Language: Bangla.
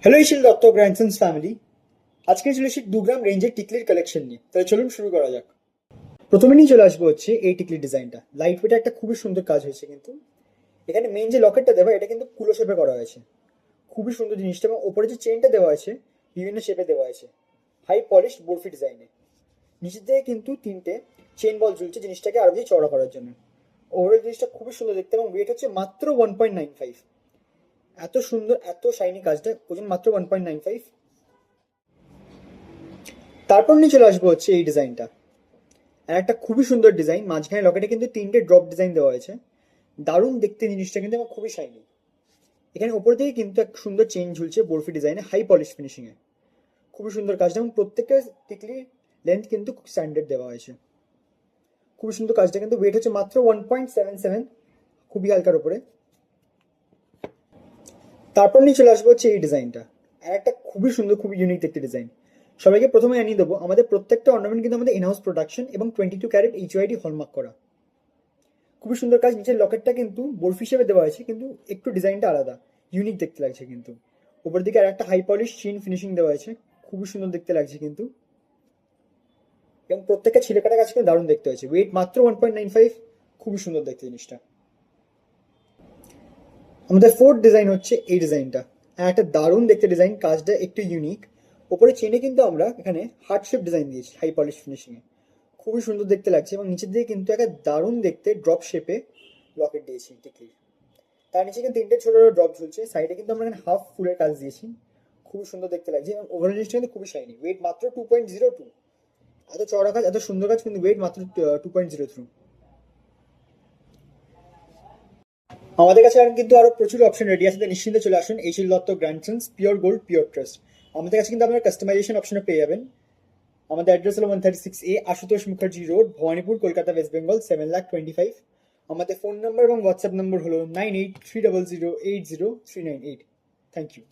Hello Ishil Dutta grandsons family. আজকে চলে এসেছি 2 গ্রাম রেঞ্জের টিকলির কালেকশন নিয়ে। তাহলে চলুন শুরু করা যাক। প্রথমে নিয়ে চলে আসবো হচ্ছে এই টিকলির ডিজাইনটা। লাইট ওয়েটে একটা খুবই সুন্দর কাজ হয়েছে কিন্তু। এখানে মেন যে লকেটটা দেওয়া এটা কিন্তু কুলো শেপে করা হয়েছে। খুবই সুন্দর জিনিসটা, এবং ওপরে যে চেনটা দেওয়া আছে বিভিন্ন শেপে দেওয়া আছে, হাই পলিশ বরফি ডিজাইনে। নিচের দিকে কিন্তু 3টে চেন বল ঝুলছে জিনিসটাকে আরো বেশি চওড়া করার জন্য। ওভারঅল জিনিসটা খুবই সুন্দর দেখতে, এবং ওয়েট হচ্ছে মাত্র 1.95। এত সুন্দর এত শাইনি কাজটা, ওজন মাত্র 1.95। তারপর নিয়ে চলে আসবো হচ্ছে এই ডিজাইনটা। আর একটা খুবই সুন্দর ডিজাইন, মাঝখানে লকেটে কিন্তু 3টে ড্রপ ডিজাইন দেওয়া হয়েছে। দারুণ দেখতে জিনিসটা কিন্তু, এবং খুবই শাইনি। এখানে ওপর থেকে কিন্তু এক সুন্দর চেন ঝুলছে বরফি ডিজাইনে, হাই পলিশ ফিনিশিং এ। খুবই সুন্দর কাজটা, এবং প্রত্যেকটা টিকলি লেন্থ কিন্তু স্ট্যান্ডার্ড দেওয়া হয়েছে। খুবই সুন্দর কাজটা কিন্তু, ওয়েট হচ্ছে মাত্র 1.77, খুবই হালকার উপরে। তারপর নিয়ে চলে আসবো হচ্ছে এই ডিজাইনটা। আর একটা খুবই সুন্দর খুবই ইউনিক দেখতে ডিজাইন। সবাইকে প্রথমে জানিয়ে দেবো, আমাদের প্রত্যেকটা অর্নামেন্ট কিন্তু আমাদের ইনহাউস প্রোডাকশন এবং 22 ক্যারেট HYD হলমার্ক করা। খুবই সুন্দর কাজ। নিচের লকেটটা কিন্তু বরফি হিসেবে দেওয়া হয়েছে, কিন্তু একটু ডিজাইনটা আলাদা, ইউনিক দেখতে লাগছে কিন্তু। উপর দিকে আর একটা হাই পলিশ চিন ফিনিশিং দেওয়া হয়েছে, খুবই সুন্দর দেখতে লাগছে কিন্তু। এবং প্রত্যেকটা ছিলে কাটা কাজ কিন্তু দারুণ দেখতে হয়েছে। ওয়েট মাত্র 1.95, খুবই সুন্দর দেখতে জিনিসটা। আমাদের ফোর্থ ডিজাইন হচ্ছে এই ডিজাইনটা। আর একটা দারুণ দেখতে ডিজাইন, কাজটা একটু ইউনিক। ওপরে চেনে কিন্তু আমরা এখানে হার্ট শেপ ডিজাইন দিয়েছি হাই পলিশ ফিনিশিং এ। খুবই সুন্দর দেখতে লাগছে, এবং নিচের দিকে কিন্তু একটা দারুণ দেখতে ড্রপ শেপে লকেট দিয়েছি টিকলির। তার নিচে কিন্তু 3টে ছোট ছোট ড্রপ ঝুলছে। সাইডে কিন্তু আমরা এখানে হাফ ফুলের কাজ দিয়েছি। খুবই সুন্দর দেখতে লাগছে, এবং ওভারঅল জিনিসটা কিন্তু খুবই শাইনি। ওয়েট মাত্র 2.02। এত চড়া কাজ এত সুন্দর কাজ, কিন্তু ওয়েট মাত্র 2.03। আমাদের কাছে এখন কিন্তু আরো প্রচুর অপশন রেডি আছে, তাই নিশ্চিন্তে চলে আসুন এইচিল Dutta grandsons pure gold pure trust. আমাদের কাছে কিন্তু আপনারা কাস্টমাইজেশন অপশনে পেয়ে যাবেন। আমাদের অ্যাড্রেস হলো 136A Ashutosh Mukherjee road, Bhowanipore, Kolkata, West Bengal 7,25,000। আমাদের ফোন নাম্বার এবং হোয়াটসঅ্যাপ নম্বর হলো 9830080398। Thank you.